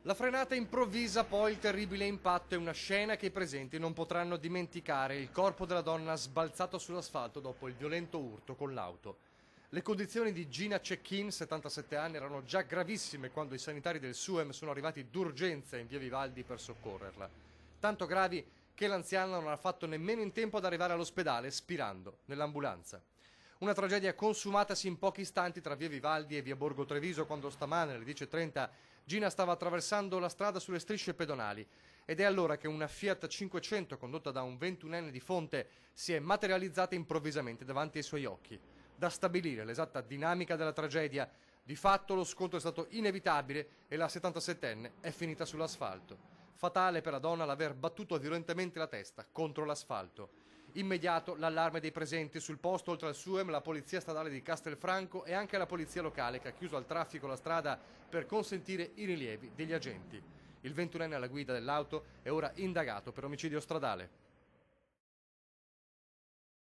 La frenata improvvisa, poi il terribile impatto è una scena che i presenti non potranno dimenticare: il corpo della donna sbalzato sull'asfalto dopo il violento urto con l'auto. Le condizioni di Gina Cecchin, 77 anni, erano già gravissime quando i sanitari del SUEM sono arrivati d'urgenza in via Vivaldi per soccorrerla. Tanto gravi che l'anziana non ha fatto nemmeno in tempo ad arrivare all'ospedale, spirando nell'ambulanza. Una tragedia consumatasi in pochi istanti tra via Vivaldi e via Borgo Treviso, quando stamane alle 10:30 Gina stava attraversando la strada sulle strisce pedonali, ed è allora che una Fiat 500 condotta da un 21enne di Fonte si è materializzata improvvisamente davanti ai suoi occhi. Da stabilire l'esatta dinamica della tragedia. Di fatto lo scontro è stato inevitabile e la 77enne è finita sull'asfalto. Fatale per la donna l'aver battuto violentemente la testa contro l'asfalto. Immediato l'allarme dei presenti. Sul posto, oltre al SUEM, la polizia stradale di Castelfranco e anche la polizia locale, che ha chiuso al traffico la strada per consentire i rilievi degli agenti. Il 21enne alla guida dell'auto è ora indagato per omicidio stradale.